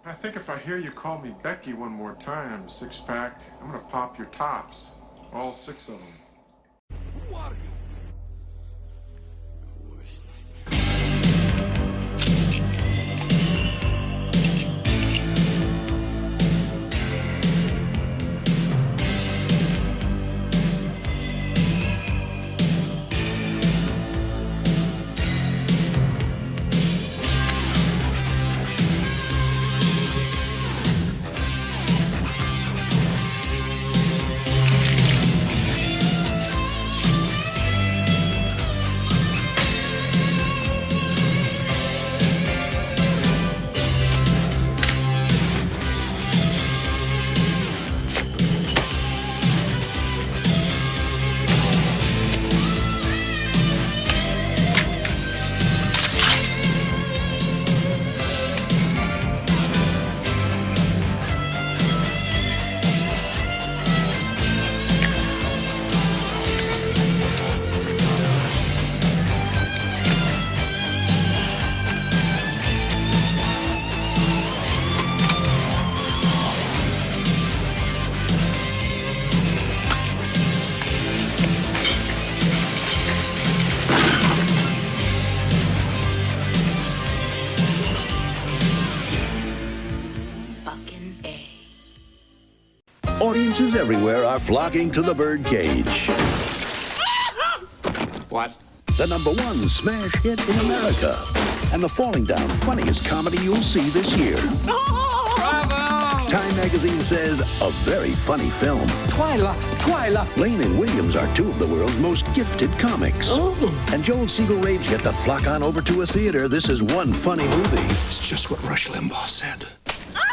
I think if I hear you call me Becky one more time, six-pack, I'm gonna pop your tops. All six of them. Who are you? Audiences everywhere are flocking to the Birdcage. What? The #1 smash hit in America. And the falling down funniest comedy you'll see this year. Bravo! Time magazine says, a very funny film. Twyla! Lane and Williams are two of the world's most gifted comics. Oh. And Joel Siegel raves get the flock on over to a theater. This is one funny movie. It's just what Rush Limbaugh said.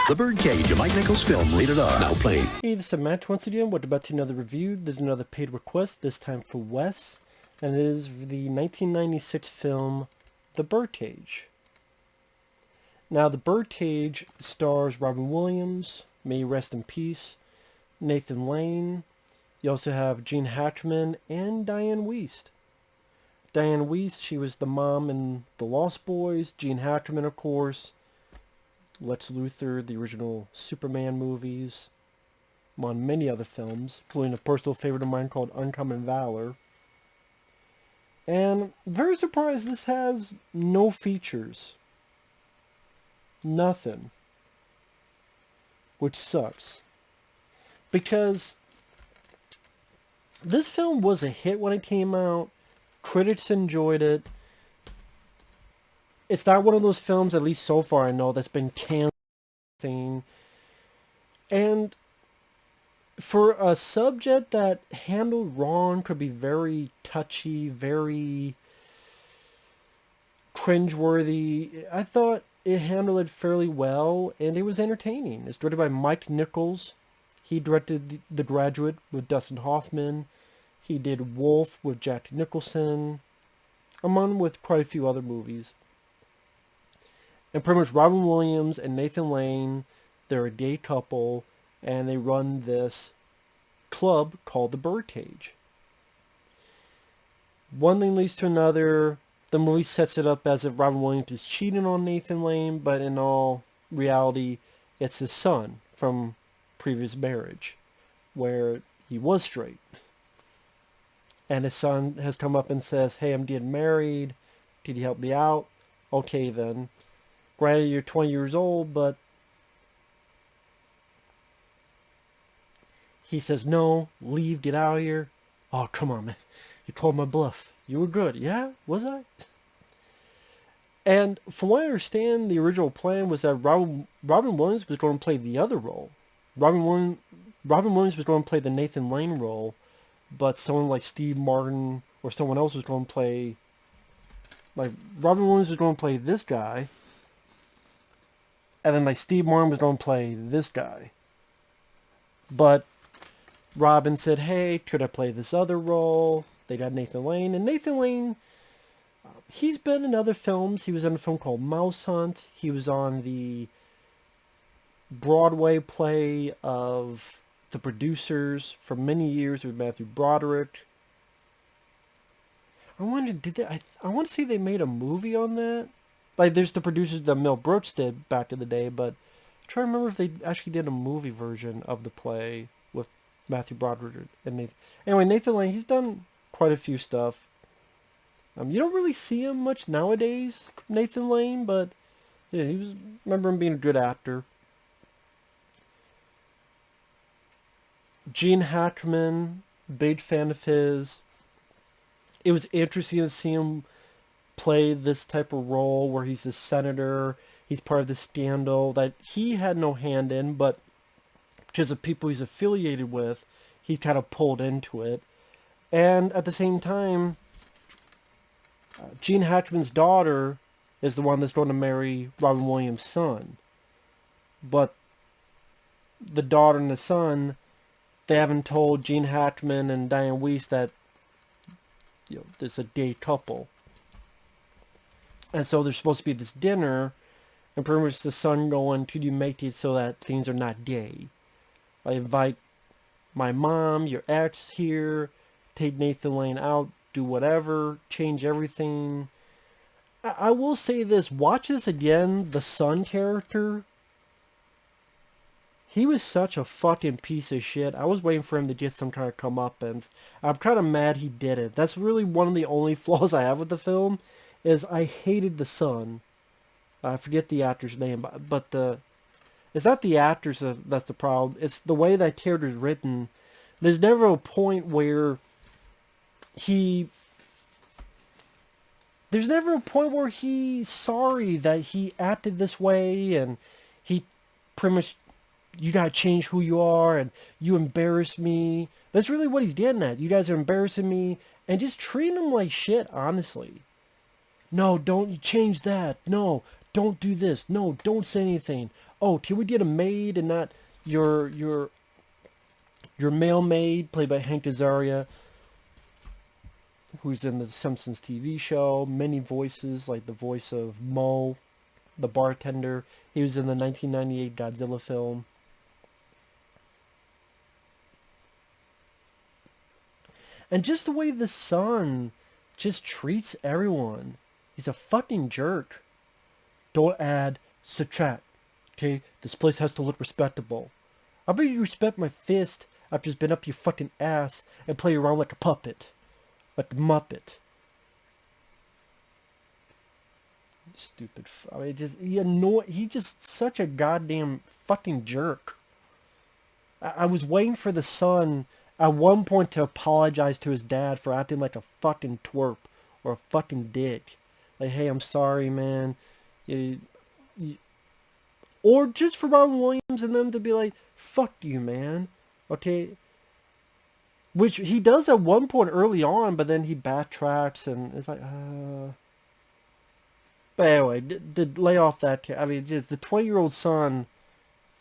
The Birdcage, a Mike Nichols film, rated R. Now playing. Hey, this is Matt once again. We're about to another review. There's another paid request, this time for Wes. And it is the 1996 film, The Birdcage. Now, The Birdcage stars Robin Williams, may he rest in peace, Nathan Lane. You also have Gene Hackman and Dianne Wiest. Dianne Wiest, she was the mom in The Lost Boys. Gene Hackman, of course, Lex Luthor, the original Superman movies, among many other films, including a personal favorite of mine called Uncommon Valor. And very surprised this has no features. Nothing. Which sucks. Because this film was a hit when it came out. Critics enjoyed it. It's not one of those films, at least so far I know, that's been canceled. And for a subject that handled wrong could be very touchy, very cringeworthy, I thought it handled it fairly well, and it was entertaining. It's directed by Mike Nichols. He directed The Graduate with Dustin Hoffman. He did Wolf with Jack Nicholson, among with quite a few other movies. And pretty much Robin Williams and Nathan Lane, they're a gay couple, and they run this club called the Birdcage. One thing leads to another. The movie sets it up as if Robin Williams is cheating on Nathan Lane, but in all reality, it's his son from previous marriage, where he was straight. And his son has come up and says, hey, I'm getting married. Could you help me out? Okay, then. Granted, you're 20 years old, but he says, no, leave, get out of here. Oh, come on, man. You called my bluff. You were good. Yeah, was I? And from what I understand, the original plan was that Robin Williams was going to play the other role. Robin Williams was going to play the Nathan Lane role, but someone like Steve Martin or someone else was going to play... Like, Robin Williams was going to play this guy, and then like Steve Martin was going to play this guy. But Robin said, hey, could I play this other role? They got Nathan Lane. And Nathan Lane, he's been in other films. He was in a film called Mouse Hunt. He was on the Broadway play of The Producers for many years with Matthew Broderick. I want to say they made a movie on that. Like, there's The Producers that Mel Brooks did back in the day, but trying to remember if they actually did a movie version of the play with Matthew Broderick and Nathan. Anyway, Nathan Lane, he's done quite a few stuff. You don't really see him much nowadays, Nathan Lane, but yeah, remember him being a good actor. Gene Hackman, big fan of his. It was interesting to see him play this type of role where he's the senator. He's part of the scandal that he had no hand in, but because of people he's affiliated with, he kind of pulled into it. And at the same time, Gene Hackman's daughter is the one that's going to marry Robin Williams' son. But the daughter and the son, they haven't told Gene Hackman and Dianne Wiest that, you know, there's a gay couple. And so there's supposed to be this dinner, and pretty much the son going, could you make it so that things are not gay? I invite my mom, your ex here, take Nathan Lane out, do whatever, change everything. I will say this, watch this again, the son character. He was such a fucking piece of shit. I was waiting for him to get some kind of comeuppance. I'm kind of mad he didn't. That's really one of the only flaws I have with the film, is I hated the son. I forget the actor's name, but it's not the actors that's the problem. It's the way that character's written. There's never a point where he's sorry that he acted this way, and he pretty much, you gotta change who you are, and you embarrass me. That's really what he's getting at. You guys are embarrassing me, and just treating him like shit, honestly. No, don't change that. No, don't do this. No, don't say anything. Oh, can we get a maid and not your male maid, played by Hank Azaria, who's in the Simpsons TV show, many voices, like the voice of Mo, the bartender. He was in the 1998 Godzilla film. And just the way the son just treats everyone. He's a fucking jerk. Don't add, subtract. Okay? This place has to look respectable. I bet you respect my fist after it's been up your fucking ass and play around like a puppet. Like a Muppet. Stupid. I mean, he's just such a goddamn fucking jerk. I was waiting for the son at one point to apologize to his dad for acting like a fucking twerp or a fucking dick. Like, hey, I'm sorry, man. Or just for Robin Williams and them to be like, fuck you, man. Okay? Which he does at one point early on, but then he backtracks and it's like, But anyway, to lay off that, I mean, just the 20-year-old son,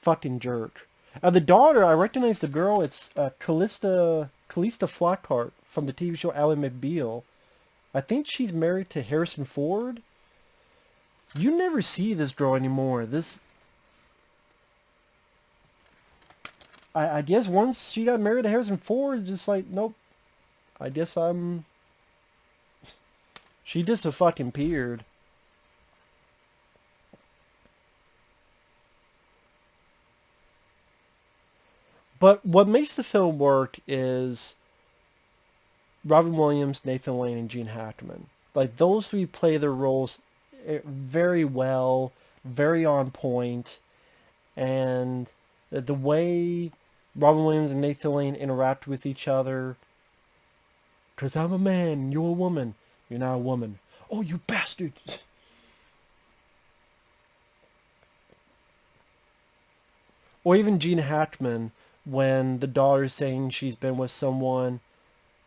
fucking jerk. The daughter, I recognize the girl. It's Calista Flockhart from the TV show Ally McBeal. I think she's married to Harrison Ford. You never see this girl anymore. I guess once she got married to Harrison Ford, just like, nope. I guess she just fucking appeared. But what makes the film work is Robin Williams, Nathan Lane, and Gene Hackman. Like, those three play their roles very well, very on point, and the way Robin Williams and Nathan Lane interact with each other. Because I'm a man, you're a woman. You're not a woman. Oh, you bastard! Or even Gene Hackman, when the daughter's saying she's been with someone,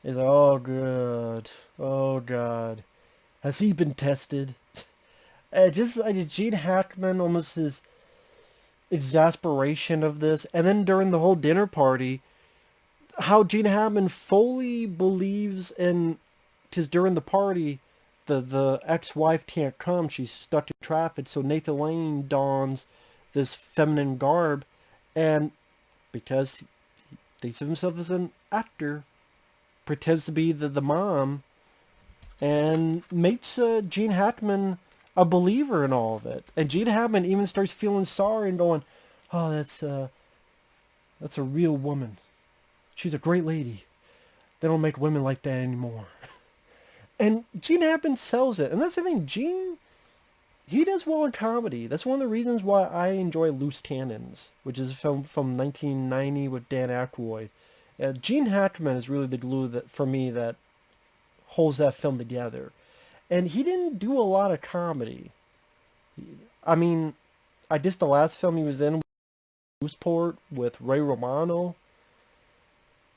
is like, oh god, oh god, has he been tested? Just like Gene Hackman, almost his exasperation of this, and then during the whole dinner party, how Gene Hackman fully believes in, because during the party, the ex-wife can't come, she's stuck in traffic, so Nathan Lane dons this feminine garb, and because he thinks of himself as an actor, pretends to be the mom, and makes Gene Hackman a believer in all of it. And Gene Hackman even starts feeling sorry and going, oh, that's a real woman. She's a great lady. They don't make women like that anymore. And Gene Hackman sells it. And that's the thing, Gene, he does well in comedy. That's one of the reasons why I enjoy Loose Cannons, which is a film from 1990 with Dan Aykroyd. Gene Hackman is really the glue that, for me, that holds that film together. And he didn't do a lot of comedy. I mean, I guess the last film he was in was Newsport with Ray Romano,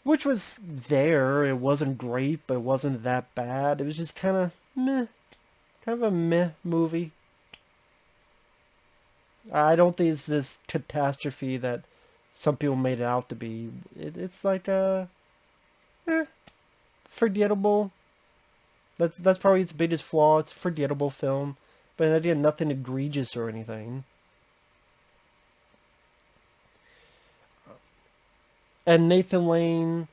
which was there. It wasn't great, but it wasn't that bad. It was just kind of meh. Kind of a meh movie. I don't think it's this catastrophe that some people made it out to be. It's like a forgettable. That's probably its biggest flaw. It's a forgettable film, but again, nothing egregious or anything. And Nathan Lane,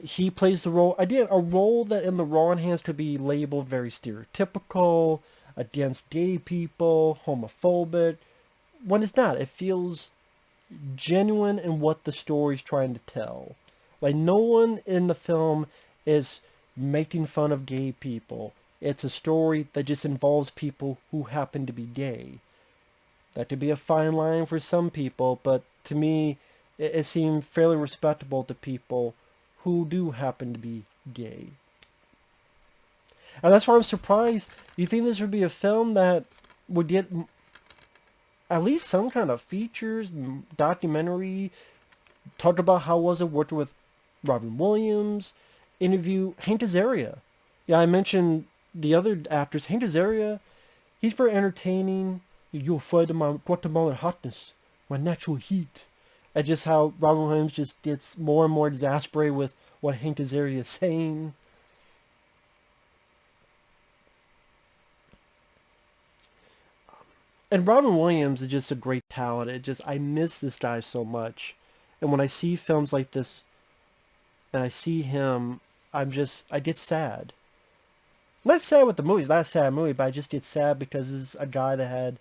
he plays the role. Again, a role that in the wrong hands could be labeled very stereotypical, against gay people, homophobic. When it's not, it feels genuine in what the story's trying to tell. Like, no one in the film is making fun of gay people. It's a story that just involves people who happen to be gay. That could be a fine line for some people, but to me, it seemed fairly respectable to people who do happen to be gay. And that's why I'm surprised. You think this would be a film that would get at least some kind of features, documentary, talk about how was it working with Robin Williams, interview Hank Azaria. Yeah, I mentioned the other actors. Hank Azaria, he's very entertaining. You're afraid of my Guatemalan hotness, my natural heat. And just how Robin Williams just gets more and more exasperated with what Hank Azaria is saying. And Robin Williams is just a great talent. I miss this guy so much. And when I see films like this, and I see him, I get sad. Not sad with the movie. It's not a sad movie, but I just get sad because this is a guy that had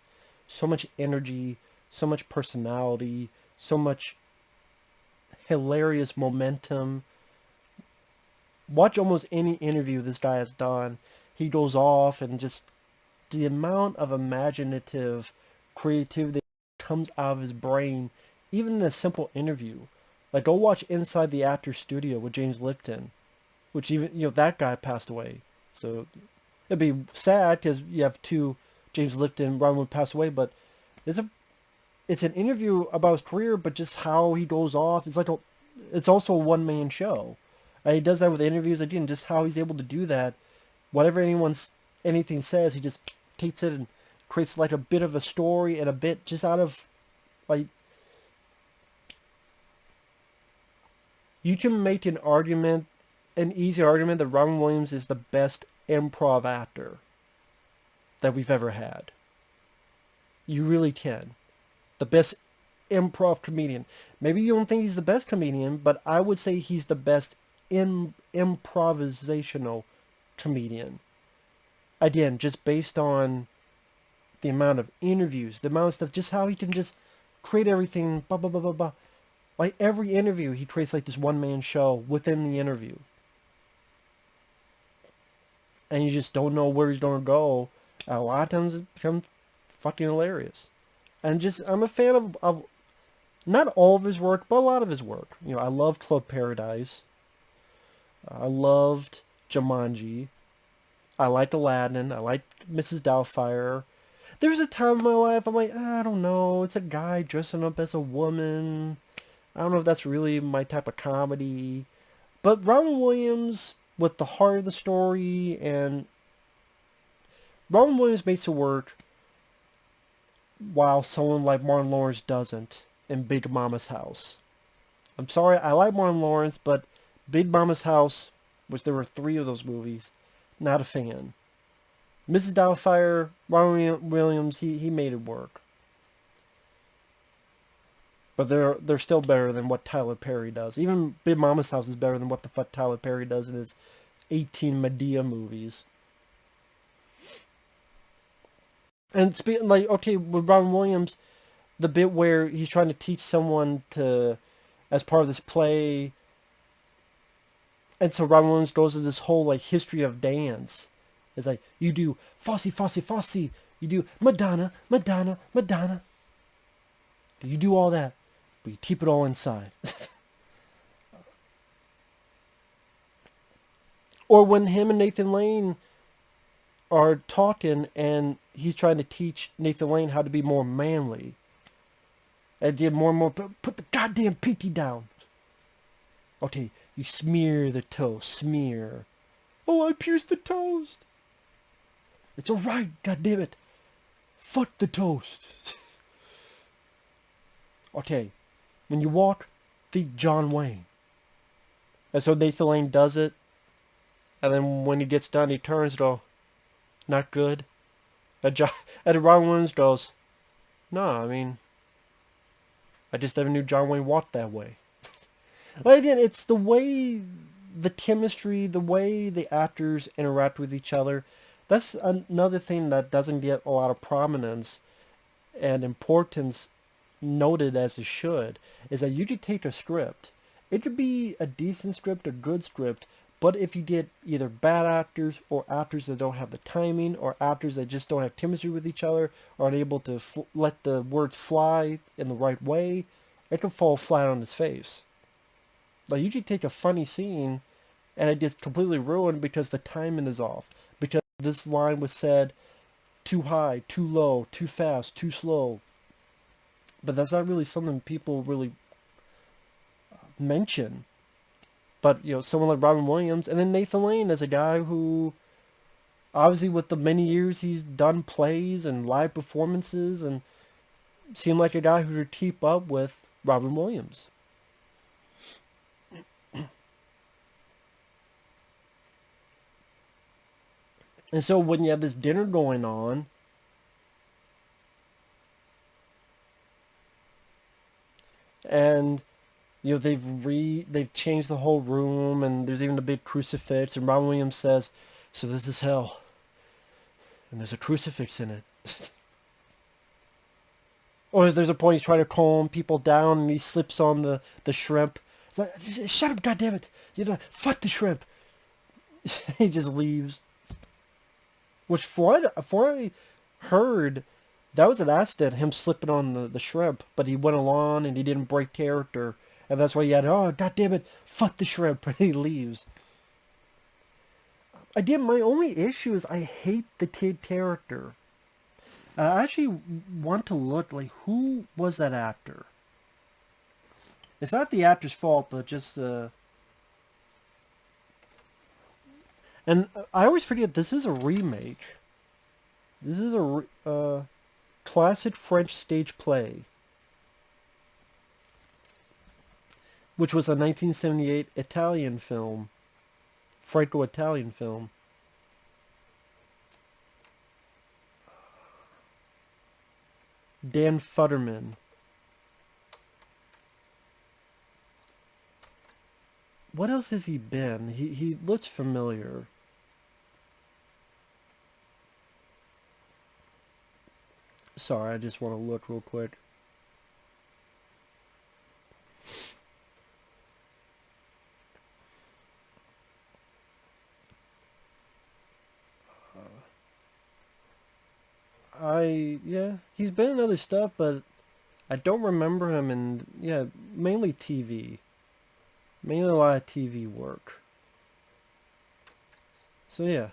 so much energy, so much personality, so much hilarious momentum. Watch almost any interview this guy has done. He goes off and just the amount of imaginative creativity that comes out of his brain, even in a simple interview. Like, go watch Inside the Actor's Studio with James Lipton, which even, that guy passed away. So it'd be sad because you have two, James Lipton, Robin Williams passed away, but it's an interview about his career, but just how he goes off. It's also a one-man show. And he does that with interviews again, just how he's able to do that. Whatever anything says, he just takes it and creates like a bit of a story and a bit just out of like. You can make an easy argument that Robin Williams is the best improv actor that we've ever had. You really can. The best improv comedian. Maybe you don't think he's the best comedian, but I would say he's the best improvisational comedian. Again, just based on the amount of interviews, the amount of stuff, just how he can just create everything, blah, blah, blah, blah, blah. Like every interview, he creates like this one-man show within the interview. And you just don't know where he's going to go. And a lot of times it becomes fucking hilarious. And I'm a fan of not all of his work, but a lot of his work. I loved Club Paradise. I loved Jumanji. I liked Aladdin. I liked Mrs. Doubtfire. There was a time in my life I'm like, I don't know. It's a guy dressing up as a woman. I don't know if that's really my type of comedy. But Robin Williams, with the heart of the story, and Robin Williams makes it work while someone like Martin Lawrence doesn't in Big Mama's House. I'm sorry, I like Martin Lawrence, but Big Mama's House, which there were 3 of those movies, not a fan. Mrs. Doubtfire, Robin Williams, he made it work. But they're still better than what Tyler Perry does. Even Big Mama's House is better than what the fuck Tyler Perry does in his 18 Medea movies. And speaking, like, okay, with Robin Williams, the bit where he's trying to teach someone to, as part of this play, and so Robin Williams goes to this whole like history of dance. It's like, you do Fosse, Fosse, Fosse, you do Madonna, Madonna, Madonna. You do all that, but you keep it all inside. Or when him and Nathan Lane are talking and he's trying to teach Nathan Lane how to be more manly. And did more and more, put the goddamn pinky down. Okay, you smear the toast, smear. Oh, I pierced the toast. It's alright, goddammit. Fuck the toast. Okay, when you walk, think John Wayne. And so Nathan Lane does it. And then when he gets done, he turns and goes, not good. And Robin Williams goes, no, I mean, I just never knew John Wayne walked that way. But again, it's the way, the chemistry, the way the actors interact with each other. That's another thing that doesn't get a lot of prominence and importance noted as it should, is that you could take a script. It could be a decent script, a good script, but if you get either bad actors or actors that don't have the timing or actors that just don't have chemistry with each other or aren't able to let the words fly in the right way, it can fall flat on its face. Like, you could take a funny scene and it gets completely ruined because the timing is off. Because this line was said too high, too low, too fast, too slow. But that's not really something people really mention. But, you know, someone like Robin Williams, and then Nathan Lane as a guy who, obviously with the many years he's done plays and live performances, and seemed like a guy who could keep up with Robin Williams. And so when you have this dinner going on, and you know, they've changed the whole room, and there's even a big crucifix, and Robin Williams says, so this is hell, and there's a crucifix in it. Or there's a point he's trying to calm people down, and he slips on the shrimp. It's like, shut up, goddammit! You know, fuck the shrimp. He just leaves. Which, for what I heard, that was an accident, him slipping on the shrimp, but he went along and he didn't break character. And that's why he had, oh, goddammit, fuck the shrimp, and he leaves. Again, my only issue is I hate the kid character. I actually want to look, like, who was that actor? It's not the actor's fault, but just, and I always forget, this is a remake. This is a classic French stage play, which was a 1978 Italian film, Franco-Italian film. Dan Futterman. What else has he been? He looks familiar. Sorry, I just want to look real quick. Yeah, he's been in other stuff, but I don't remember him in, yeah, mainly TV. Mainly a lot of TV work. So yeah.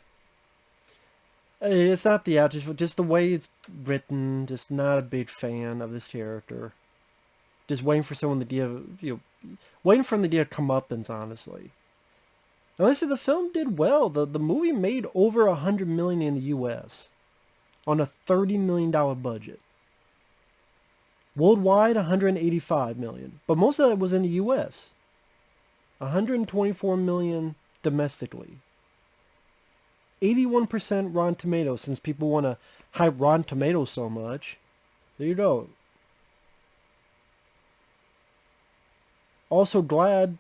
It's not the actors, but just the way it's written, just not a big fan of this character. Just waiting for someone to give, you know, waiting for him to give comeuppance, honestly. Now, listen, the film did well. The movie made over $100 million in the U.S. on a $30 million budget. Worldwide, $185 million. But most of that was in the U.S. $124 million domestically. 81% Rotten Tomatoes, since people want to hype Rotten Tomatoes so much. There you go. Also, GLAAD,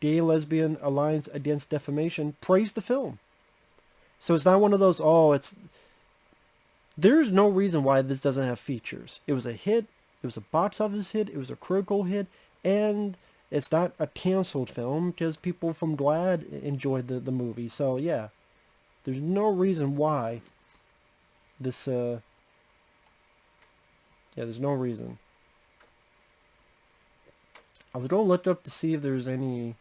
Gay Lesbian Alliance Against Defamation, praised the film. So it's not one of those, oh, it's... There's no reason why this doesn't have features. It was a hit. It was a box office hit. It was a critical hit. And it's not a canceled film because people from GLAAD enjoyed the movie. So, yeah. There's no reason why this, yeah, there's no reason. I was going to look up to see if there's any...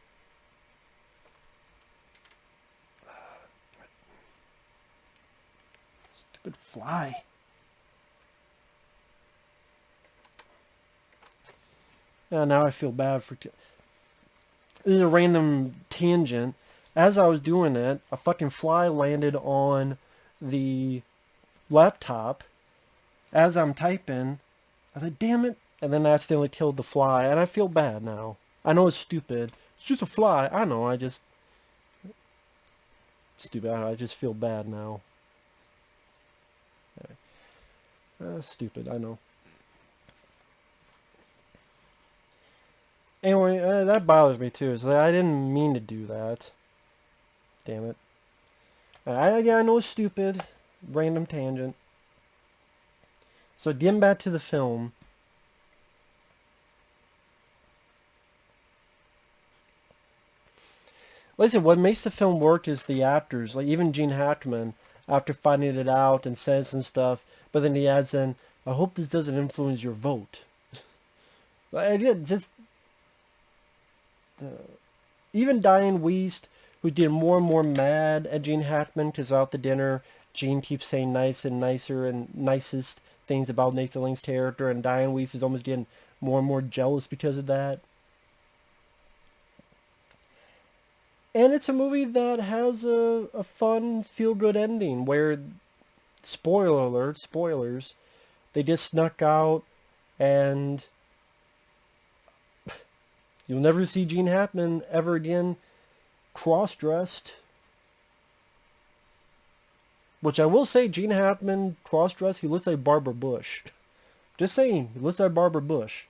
Stupid fly. Now I feel bad for... This is a random tangent. As I was doing it, a fucking fly landed on the laptop. As I'm typing, I was like, damn it. And then I accidentally killed the fly. And I feel bad now. I know it's stupid. It's just a fly. I know, I just... Stupid. I just feel bad now. Stupid, I know. Anyway, that bothers me too. Is that I didn't mean to do that. Damn it. Yeah, I know it's stupid. Random tangent. So getting back to the film. Listen, what makes the film work is the actors. Like even Gene Hackman, after finding it out and says and stuff, but then he adds in, I hope this doesn't influence your vote. Again, just... even Dianne Wiest, who's getting more and more mad at Gene Hackman because out the dinner, Gene keeps saying nice and nicer and nicest things about Nathan Lane's character, and Dianne Wiest is almost getting more and more jealous because of that. And it's a movie that has a fun, feel-good ending where, spoiler alert, spoilers, they just snuck out and... You'll never see Gene Hackman ever again cross-dressed. Which I will say, Gene Hackman cross-dressed, he looks like Barbara Bush. Just saying, he looks like Barbara Bush.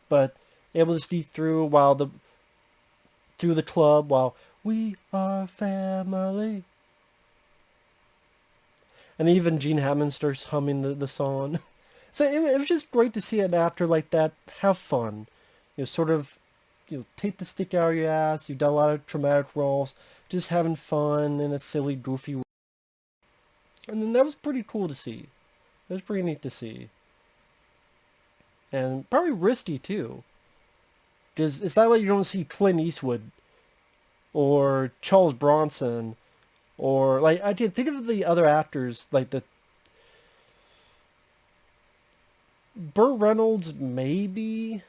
But able to sneak through through the club while we are family. And even Gene Hackman starts humming the song. So it was just great to see an actor like that have fun. Sort of, take the stick out of your ass. You've done a lot of traumatic roles. Just having fun in a silly, goofy way. And then that was pretty cool to see. It was pretty neat to see. And probably risky, too. Because it's not like you don't see Clint Eastwood. Or Charles Bronson. Or, like, I can think of the other actors, like the... Burt Reynolds, maybe...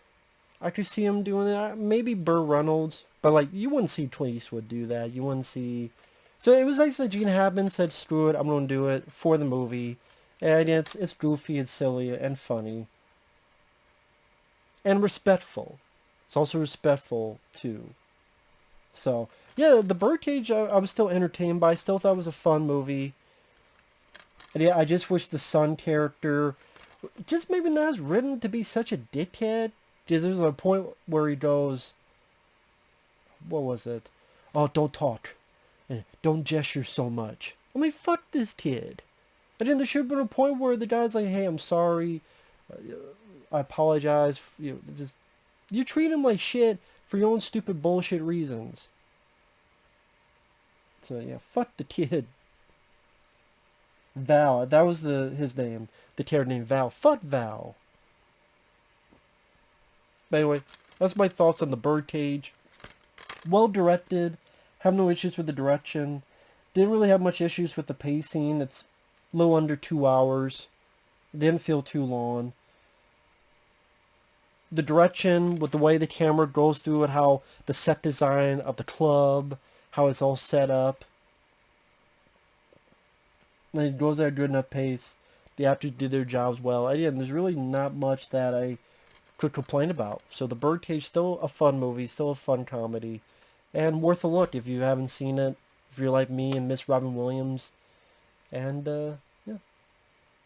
I could see him doing that. Maybe Burt Reynolds. But, like, you wouldn't see Clint Eastwood do that. You wouldn't see... So, it was nice that Gene Hackman said, screw it, I'm going to do it for the movie. And it's goofy, it's silly, and funny. And respectful. It's also respectful, too. So, yeah, the Birdcage, I was still entertained by. I still thought it was a fun movie. And, yeah, I just wish the son character... just maybe not as written to be such a dickhead. Because there's a point where he goes, what was it? Oh, don't talk. And don't gesture so much. I mean, fuck this kid. And then there should have been a point where the guy's like, hey, I'm sorry. I apologize. You treat him like shit for your own stupid bullshit reasons. So, yeah, fuck the kid. Val. That was his name. The character named Val. Fuck Val. But anyway, that's my thoughts on the Birdcage. Well directed. Have no issues with the direction. Didn't really have much issues with the pacing. It's a little under 2 hours. Didn't feel too long. The direction, with the way the camera goes through it, how the set design of the club, how it's all set up. And it goes at a good enough pace. The actors did their jobs well. Again, there's really not much that I could complain about. So the Birdcage, still a fun movie, still a fun comedy, and worth a look if you haven't seen it, if you're like me and miss Robin Williams. And yeah,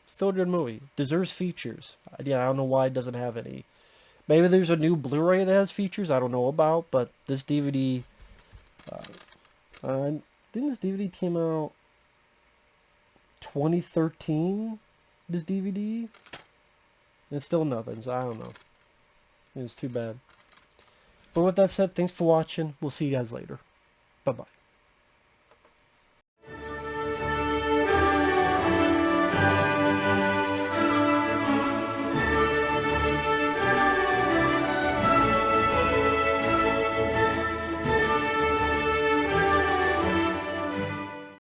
still a good movie. Deserves features. Yeah, I don't know why it doesn't have any. Maybe there's a new Blu-ray that has features I don't know about, but this DVD, didn't this DVD came out 2013? This DVD? It's still nothing, so I don't know. It was too bad. But with that said, thanks for watching. We'll see you guys later. Bye-bye.